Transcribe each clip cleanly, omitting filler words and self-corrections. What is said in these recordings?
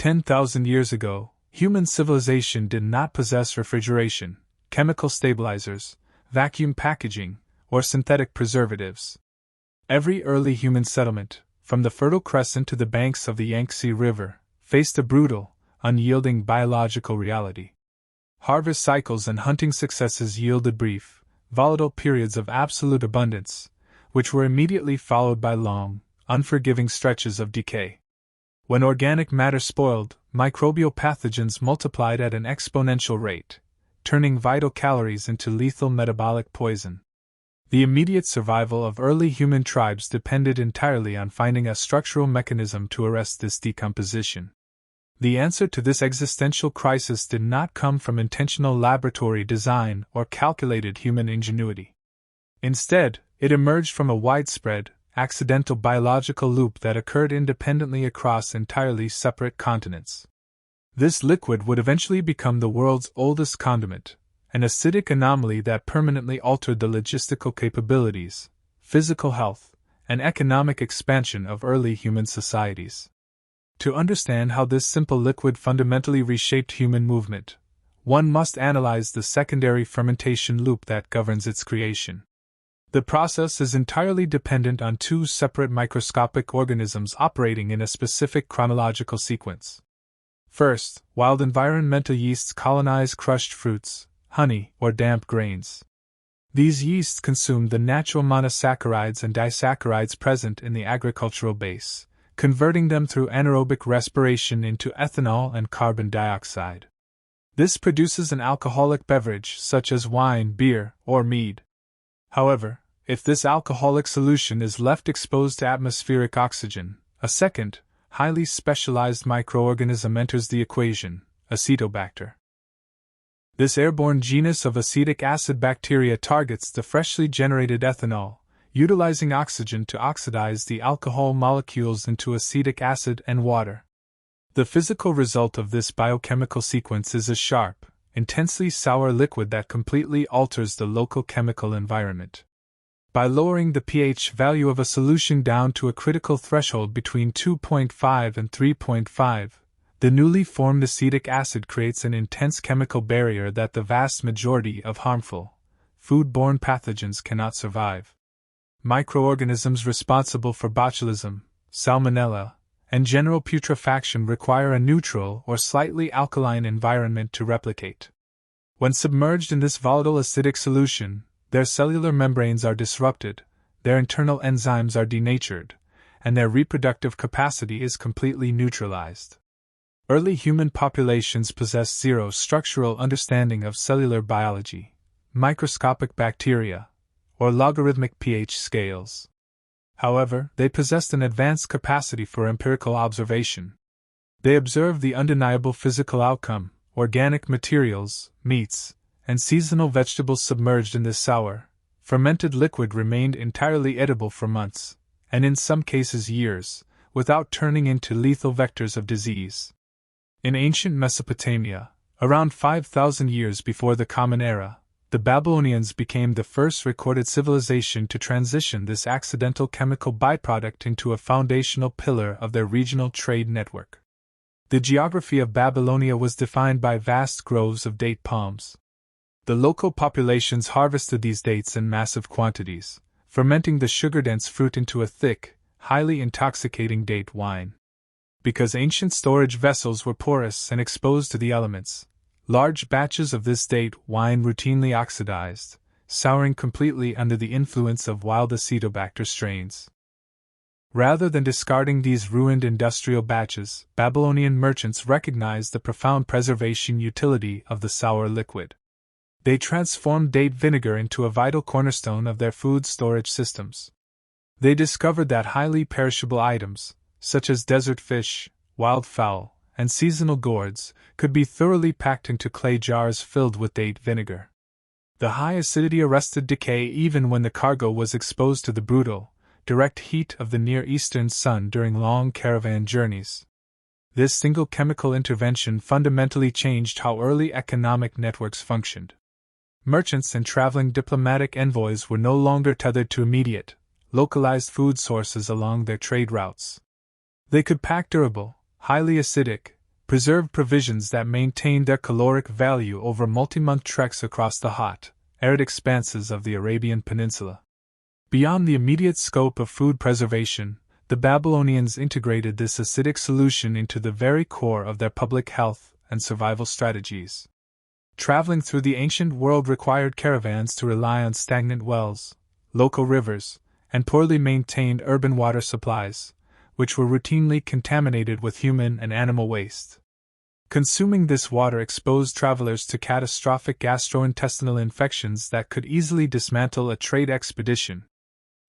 10,000 years ago, human civilization did not possess refrigeration, chemical stabilizers, vacuum packaging, or synthetic preservatives. Every early human settlement, from the Fertile Crescent to the banks of the Yangtze River, faced a brutal, unyielding biological reality. Harvest cycles and hunting successes yielded brief, volatile periods of absolute abundance, which were immediately followed by long, unforgiving stretches of decay. When organic matter spoiled, microbial pathogens multiplied at an exponential rate, turning vital calories into lethal metabolic poison. The immediate survival of early human tribes depended entirely on finding a structural mechanism to arrest this decomposition. The answer to this existential crisis did not come from intentional laboratory design or calculated human ingenuity. Instead, it emerged from a widespread, accidental biological loop that occurred independently across entirely separate continents. This liquid would eventually become the world's oldest condiment, an acidic anomaly that permanently altered the logistical capabilities, physical health, and economic expansion of early human societies. To understand how this simple liquid fundamentally reshaped human movement, one must analyze the secondary fermentation loop that governs its creation. The process is entirely dependent on two separate microscopic organisms operating in a specific chronological sequence. First, wild environmental yeasts colonize crushed fruits, honey, or damp grains. These yeasts consume the natural monosaccharides and disaccharides present in the agricultural base, converting them through anaerobic respiration into ethanol and carbon dioxide. This produces an alcoholic beverage such as wine, beer, or mead. However, if this alcoholic solution is left exposed to atmospheric oxygen, a second, highly specialized microorganism enters the equation, Acetobacter. This airborne genus of acetic acid bacteria targets the freshly generated ethanol, utilizing oxygen to oxidize the alcohol molecules into acetic acid and water. The physical result of this biochemical sequence is a sharp, intensely sour liquid that completely alters the local chemical environment. By lowering the pH value of a solution down to a critical threshold between 2.5 and 3.5, the newly formed acetic acid creates an intense chemical barrier that the vast majority of harmful, food-borne pathogens cannot survive. Microorganisms responsible for botulism, salmonella, and general putrefaction require a neutral or slightly alkaline environment to replicate. When submerged in this volatile acidic solution, their cellular membranes are disrupted, their internal enzymes are denatured, and their reproductive capacity is completely neutralized. Early human populations possessed zero structural understanding of cellular biology, microscopic bacteria, or logarithmic pH scales. However, they possessed an advanced capacity for empirical observation. They observed the undeniable physical outcome: organic materials, meats, and seasonal vegetables submerged in this sour, fermented liquid remained entirely edible for months, and in some cases years, without turning into lethal vectors of disease. In ancient Mesopotamia, around 5,000 years before the Common Era, the Babylonians became the first recorded civilization to transition this accidental chemical byproduct into a foundational pillar of their regional trade network. The geography of Babylonia was defined by vast groves of date palms. The local populations harvested these dates in massive quantities, fermenting the sugar-dense fruit into a thick, highly intoxicating date wine. Because ancient storage vessels were porous and exposed to the elements, large batches of this date wine routinely oxidized, souring completely under the influence of wild Acetobacter strains. Rather than discarding these ruined industrial batches, Babylonian merchants recognized the profound preservation utility of the sour liquid. They transformed date vinegar into a vital cornerstone of their food storage systems. They discovered that highly perishable items, such as desert fish, wild fowl, and seasonal gourds, could be thoroughly packed into clay jars filled with date vinegar. The high acidity arrested decay even when the cargo was exposed to the brutal, direct heat of the Near Eastern sun during long caravan journeys. This single chemical intervention fundamentally changed how early economic networks functioned. Merchants and traveling diplomatic envoys were no longer tethered to immediate, localized food sources along their trade routes. They could pack durable, highly acidic, preserved provisions that maintained their caloric value over multi-month treks across the hot, arid expanses of the Arabian Peninsula. Beyond the immediate scope of food preservation, the Babylonians integrated this acidic solution into the very core of their public health and survival strategies. Traveling through the ancient world required caravans to rely on stagnant wells, local rivers, and poorly maintained urban water supplies, which were routinely contaminated with human and animal waste. Consuming this water exposed travelers to catastrophic gastrointestinal infections that could easily dismantle a trade expedition.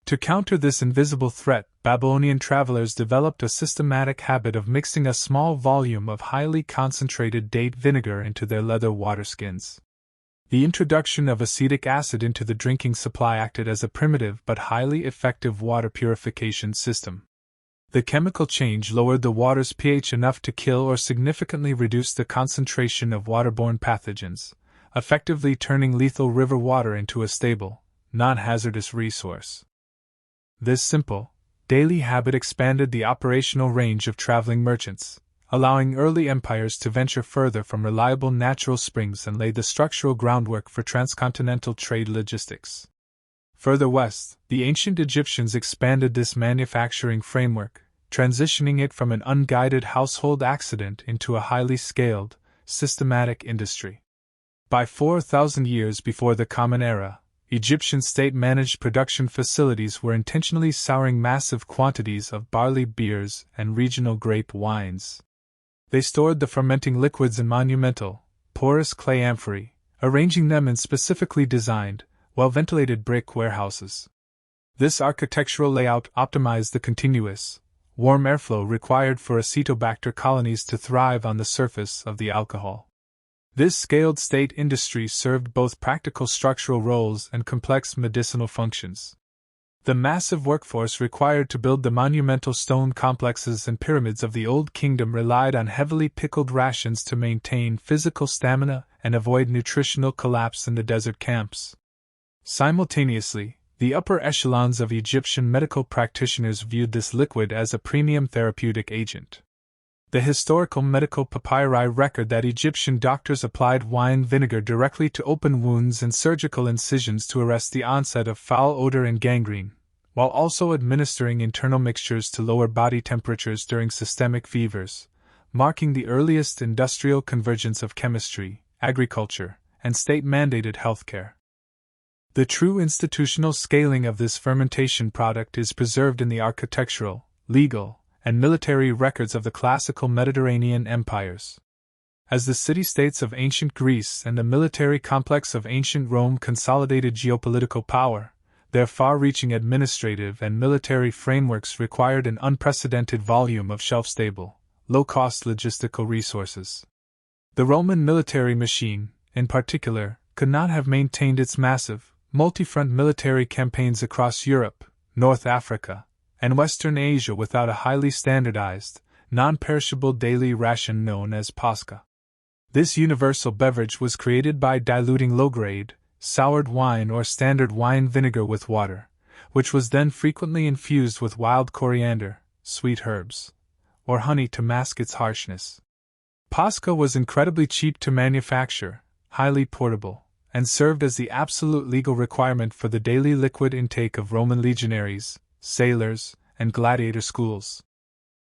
To counter this invisible threat, Babylonian travelers developed a systematic habit of mixing a small volume of highly concentrated date vinegar into their leather waterskins. The introduction of acetic acid into the drinking supply acted as a primitive but highly effective water purification system. The chemical change lowered the water's pH enough to kill or significantly reduce the concentration of waterborne pathogens, effectively turning lethal river water into a stable, non-hazardous resource. This simple, daily habit expanded the operational range of traveling merchants, allowing early empires to venture further from reliable natural springs and lay the structural groundwork for transcontinental trade logistics. Further west, the ancient Egyptians expanded this manufacturing framework, transitioning it from an unguided household accident into a highly scaled, systematic industry. By 4,000 years before the Common Era, Egyptian state-managed production facilities were intentionally souring massive quantities of barley beers and regional grape wines. They stored the fermenting liquids in monumental, porous clay amphorae, arranging them in specifically designed, well-ventilated brick warehouses. This architectural layout optimized the continuous, warm airflow required for Acetobacter colonies to thrive on the surface of the alcohol. This scaled state industry served both practical structural roles and complex medicinal functions. The massive workforce required to build the monumental stone complexes and pyramids of the Old Kingdom relied on heavily pickled rations to maintain physical stamina and avoid nutritional collapse in the desert camps. Simultaneously, the upper echelons of Egyptian medical practitioners viewed this liquid as a premium therapeutic agent. The historical medical papyri record that Egyptian doctors applied wine vinegar directly to open wounds and surgical incisions to arrest the onset of foul odor and gangrene, while also administering internal mixtures to lower body temperatures during systemic fevers, marking the earliest industrial convergence of chemistry, agriculture, and state-mandated healthcare. The true institutional scaling of this fermentation product is preserved in the architectural, legal, and military records of the classical Mediterranean empires. As the city-states of ancient Greece and the military complex of ancient Rome consolidated geopolitical power, their far-reaching administrative and military frameworks required an unprecedented volume of shelf-stable, low-cost logistical resources. The Roman military machine, in particular, could not have maintained its massive, multi-front military campaigns across Europe, North Africa, and Western Asia without a highly standardized, non-perishable daily ration known as pasca. This universal beverage was created by diluting low-grade, soured wine or standard wine vinegar with water, which was then frequently infused with wild coriander, sweet herbs, or honey to mask its harshness. Pasca was incredibly cheap to manufacture, highly portable, and served as the absolute legal requirement for the daily liquid intake of Roman legionaries, sailors, and gladiator schools.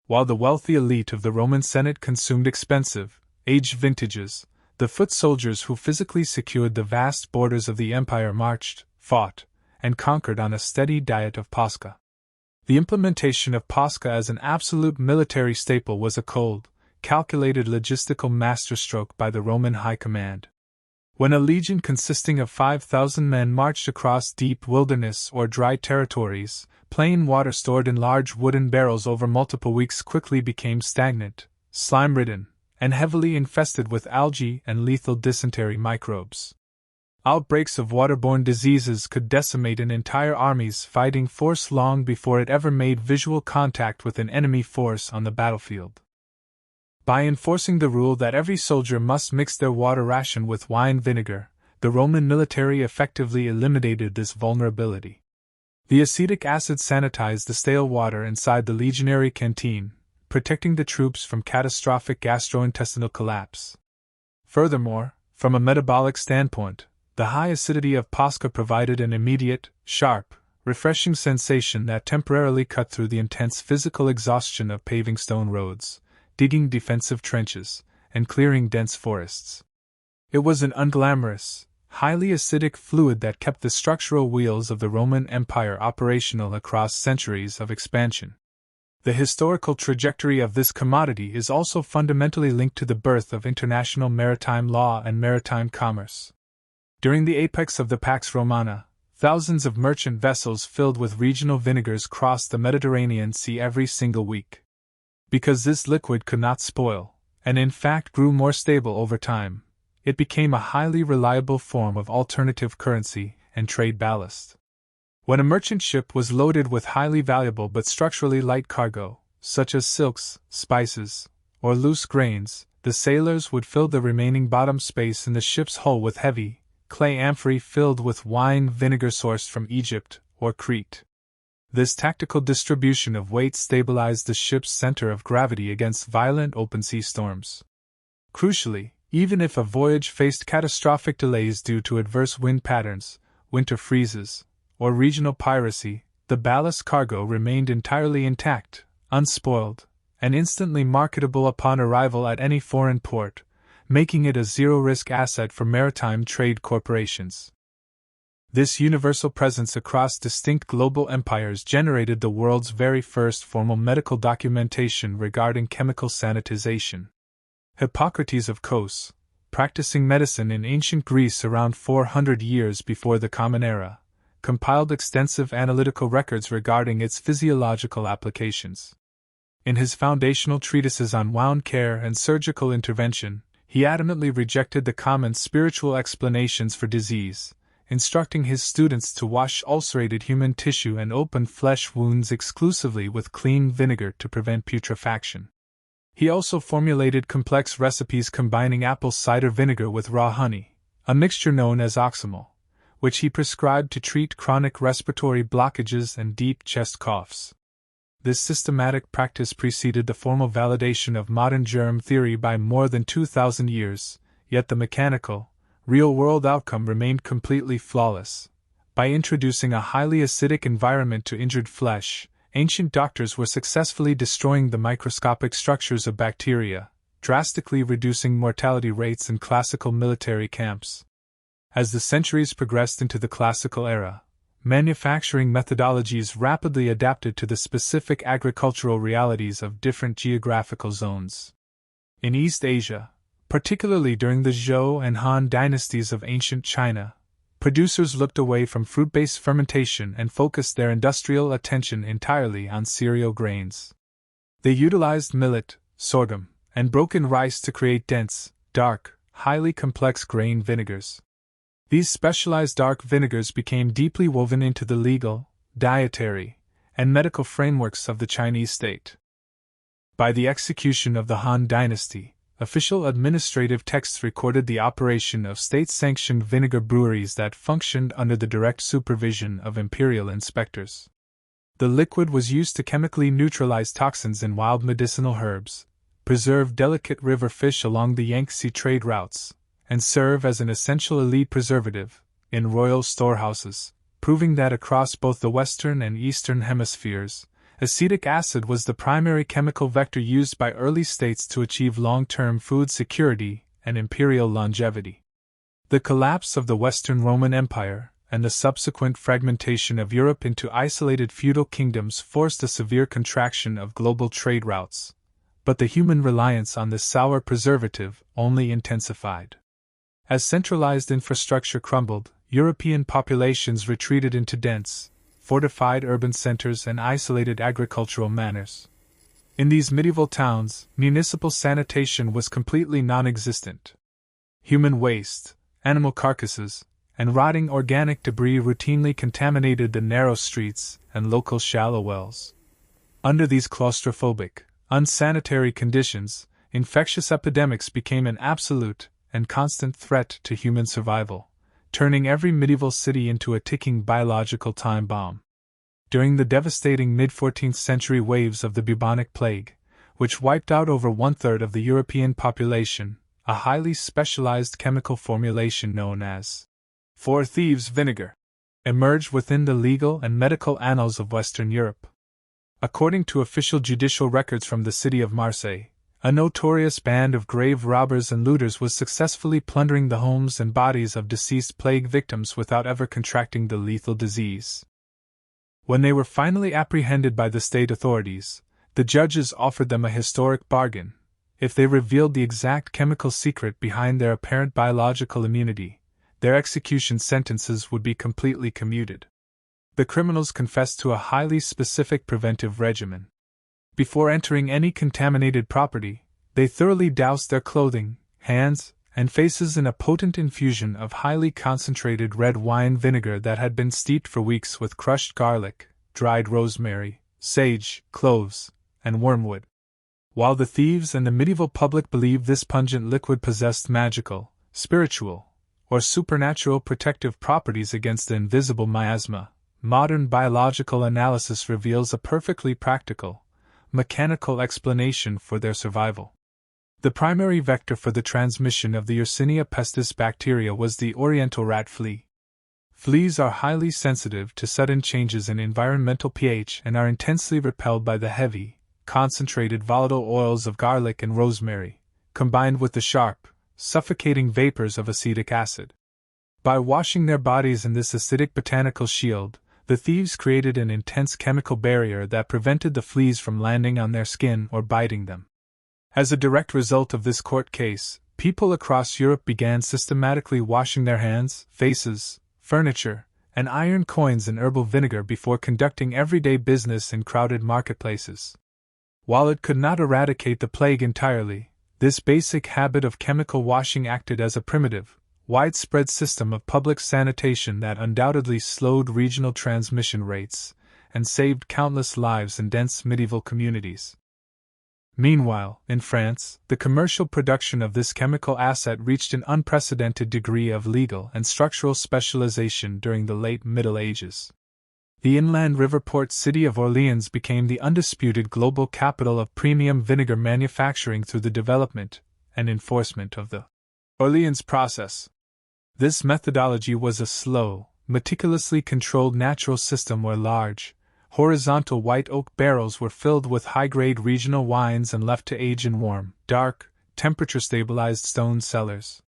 While the wealthy elite of the Roman Senate consumed expensive, aged vintages, the foot soldiers who physically secured the vast borders of the empire marched, fought, and conquered on a steady diet of pasca. The implementation of pasca as an absolute military staple was a cold, calculated logistical masterstroke by the Roman high command. When a legion consisting of 5,000 men marched across deep wilderness or dry territories, plain water stored in large wooden barrels over multiple weeks quickly became stagnant, slime-ridden, and heavily infested with algae and lethal dysentery microbes. Outbreaks of waterborne diseases could decimate an entire army's fighting force long before it ever made visual contact with an enemy force on the battlefield. By enforcing the rule that every soldier must mix their water ration with wine vinegar, the Roman military effectively eliminated this vulnerability. The acetic acid sanitized the stale water inside the legionary canteen, protecting the troops from catastrophic gastrointestinal collapse. Furthermore, from a metabolic standpoint, the high acidity of Posca provided an immediate, sharp, refreshing sensation that temporarily cut through the intense physical exhaustion of paving stone roads, digging defensive trenches, and clearing dense forests. It was an unglamorous, highly acidic fluid that kept the structural wheels of the Roman Empire operational across centuries of expansion. The historical trajectory of this commodity is also fundamentally linked to the birth of international maritime law and maritime commerce. During the apex of the Pax Romana, thousands of merchant vessels filled with regional vinegars crossed the Mediterranean Sea every single week. Because this liquid could not spoil, and in fact grew more stable over time, it became a highly reliable form of alternative currency and trade ballast. When a merchant ship was loaded with highly valuable but structurally light cargo, such as silks, spices, or loose grains, the sailors would fill the remaining bottom space in the ship's hull with heavy, clay amphorae filled with wine vinegar sourced from Egypt or Crete. This tactical distribution of weight stabilized the ship's center of gravity against violent open sea storms. Crucially, even if a voyage faced catastrophic delays due to adverse wind patterns, winter freezes, or regional piracy, the ballast cargo remained entirely intact, unspoiled, and instantly marketable upon arrival at any foreign port, making it a zero-risk asset for maritime trade corporations. This universal presence across distinct global empires generated the world's very first formal medical documentation regarding chemical sanitization. Hippocrates of Kos, practicing medicine in ancient Greece around 400 years before the Common Era, compiled extensive analytical records regarding its physiological applications. In his foundational treatises on wound care and surgical intervention, he adamantly rejected the common spiritual explanations for disease, instructing his students to wash ulcerated human tissue and open flesh wounds exclusively with clean vinegar to prevent putrefaction. He also formulated complex recipes combining apple cider vinegar with raw honey, a mixture known as oxymel, which he prescribed to treat chronic respiratory blockages and deep chest coughs. This systematic practice preceded the formal validation of modern germ theory by more than 2,000 years, yet the mechanical, real-world outcome remained completely flawless. By introducing a highly acidic environment to injured flesh, ancient doctors were successfully destroying the microscopic structures of bacteria, drastically reducing mortality rates in classical military camps. As the centuries progressed into the classical era, manufacturing methodologies rapidly adapted to the specific agricultural realities of different geographical zones. In East Asia, particularly during the Zhou and Han dynasties of ancient China, producers looked away from fruit-based fermentation and focused their industrial attention entirely on cereal grains. They utilized millet, sorghum, and broken rice to create dense, dark, highly complex grain vinegars. These specialized dark vinegars became deeply woven into the legal, dietary, and medical frameworks of the Chinese state. By the execution of the Han dynasty, official administrative texts recorded the operation of state-sanctioned vinegar breweries that functioned under the direct supervision of imperial inspectors. The liquid was used to chemically neutralize toxins in wild medicinal herbs, preserve delicate river fish along the Yangtze trade routes, and serve as an essential elite preservative in royal storehouses, proving that across both the Western and Eastern hemispheres, acetic acid was the primary chemical vector used by early states to achieve long-term food security and imperial longevity. The collapse of the Western Roman Empire and the subsequent fragmentation of Europe into isolated feudal kingdoms forced a severe contraction of global trade routes, but the human reliance on this sour preservative only intensified. As centralized infrastructure crumbled, European populations retreated into dense, fortified urban centers and isolated agricultural manors. In these medieval towns, municipal sanitation was completely non-existent. Human waste, animal carcasses, and rotting organic debris routinely contaminated the narrow streets and local shallow wells. Under these claustrophobic, unsanitary conditions, infectious epidemics became an absolute and constant threat to human survival, turning every medieval city into a ticking biological time bomb. During the devastating mid-14th century waves of the bubonic plague, which wiped out over one-third of the European population, a highly specialized chemical formulation known as four thieves vinegar emerged within the legal and medical annals of Western Europe. According to official judicial records from the city of Marseille, a notorious band of grave robbers and looters was successfully plundering the homes and bodies of deceased plague victims without ever contracting the lethal disease. When they were finally apprehended by the state authorities, the judges offered them a historic bargain. If they revealed the exact chemical secret behind their apparent biological immunity, their execution sentences would be completely commuted. The criminals confessed to a highly specific preventive regimen. Before entering any contaminated property, they thoroughly doused their clothing, hands, and faces in a potent infusion of highly concentrated red wine vinegar that had been steeped for weeks with crushed garlic, dried rosemary, sage, cloves, and wormwood. While the thieves and the medieval public believed this pungent liquid possessed magical, spiritual, or supernatural protective properties against the invisible miasma, modern biological analysis reveals a perfectly practical, mechanical explanation for their survival. The primary vector for the transmission of the Yersinia pestis bacteria was the oriental rat flea. Fleas are highly sensitive to sudden changes in environmental pH and are intensely repelled by the heavy, concentrated volatile oils of garlic and rosemary, combined with the sharp, suffocating vapors of acetic acid. By washing their bodies in this acidic botanical shield, the thieves created an intense chemical barrier that prevented the fleas from landing on their skin or biting them. As a direct result of this court case, people across Europe began systematically washing their hands, faces, furniture, and iron coins in herbal vinegar before conducting everyday business in crowded marketplaces. While it could not eradicate the plague entirely, this basic habit of chemical washing acted as a primitive, widespread system of public sanitation that undoubtedly slowed regional transmission rates and saved countless lives in dense medieval communities. Meanwhile, in France, the commercial production of this chemical asset reached an unprecedented degree of legal and structural specialization during the late Middle Ages. The inland river port city of Orleans became the undisputed global capital of premium vinegar manufacturing through the development and enforcement of the Orleans process. This methodology was a slow, meticulously controlled natural system where large, horizontal white oak barrels were filled with high-grade regional wines and left to age in warm, dark, temperature-stabilized stone cellars.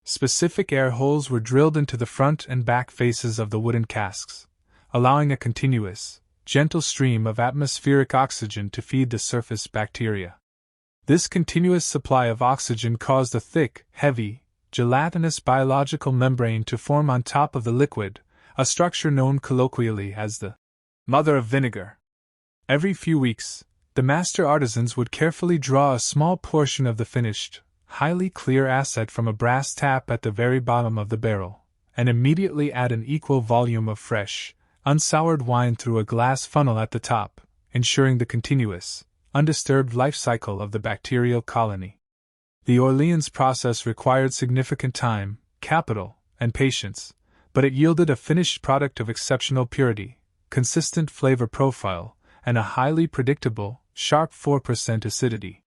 Specific air holes were drilled into the front and back faces of the wooden casks, allowing a continuous, gentle stream of atmospheric oxygen to feed the surface bacteria. This continuous supply of oxygen caused a thick, heavy, gelatinous biological membrane to form on top of the liquid, a structure known colloquially as the mother of vinegar. Every few weeks, the master artisans would carefully draw a small portion of the finished, highly clear asset from a brass tap at the very bottom of the barrel, and immediately add an equal volume of fresh, unsoured wine through a glass funnel at the top, ensuring the continuous, undisturbed life cycle of the bacterial colony. The Orleans process required significant time, capital, and patience, but it yielded a finished product of exceptional purity, consistent flavor profile, and a highly predictable, sharp 4% acidity.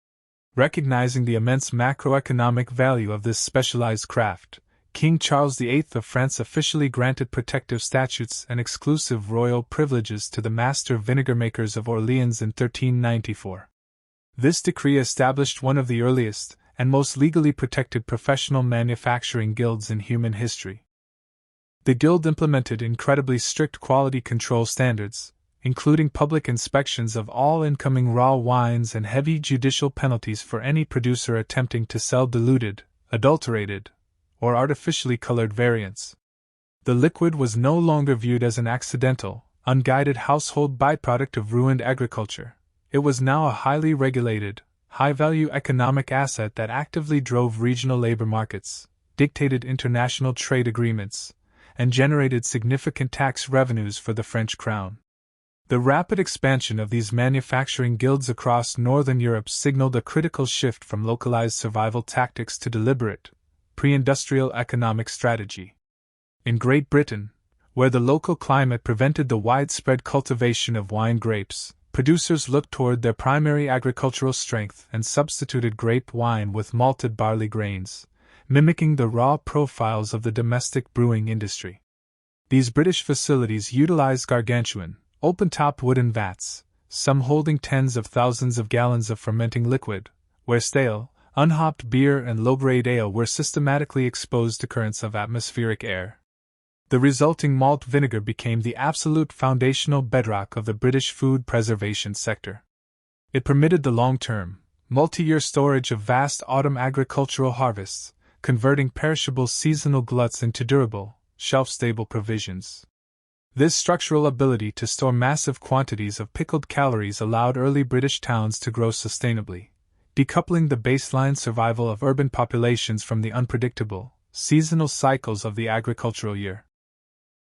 Recognizing the immense macroeconomic value of this specialized craft, King Charles VIII of France officially granted protective statutes and exclusive royal privileges to the master vinegar makers of Orleans in 1394. This decree established one of the earliest and most legally protected professional manufacturing guilds in human history. The guild implemented incredibly strict quality control standards, including public inspections of all incoming raw wines and heavy judicial penalties for any producer attempting to sell diluted, adulterated, or artificially colored variants. The liquid was no longer viewed as an accidental, unguided household byproduct of ruined agriculture. It was now a highly regulated, high-value economic asset that actively drove regional labor markets, dictated international trade agreements, and generated significant tax revenues for the French crown. The rapid expansion of these manufacturing guilds across northern Europe signaled a critical shift from localized survival tactics to deliberate, pre-industrial economic strategy. In Great Britain, where the local climate prevented the widespread cultivation of wine grapes, producers looked toward their primary agricultural strength and substituted grape wine with malted barley grains, mimicking the raw profiles of the domestic brewing industry. These British facilities utilized gargantuan, open-topped wooden vats, some holding tens of thousands of gallons of fermenting liquid, where stale, unhopped beer and low-grade ale were systematically exposed to currents of atmospheric air. The resulting malt vinegar became the absolute foundational bedrock of the British food preservation sector. It permitted the long-term, multi-year storage of vast autumn agricultural harvests, converting perishable seasonal gluts into durable, shelf-stable provisions. This structural ability to store massive quantities of pickled calories allowed early British towns to grow sustainably, decoupling the baseline survival of urban populations from the unpredictable, seasonal cycles of the agricultural year.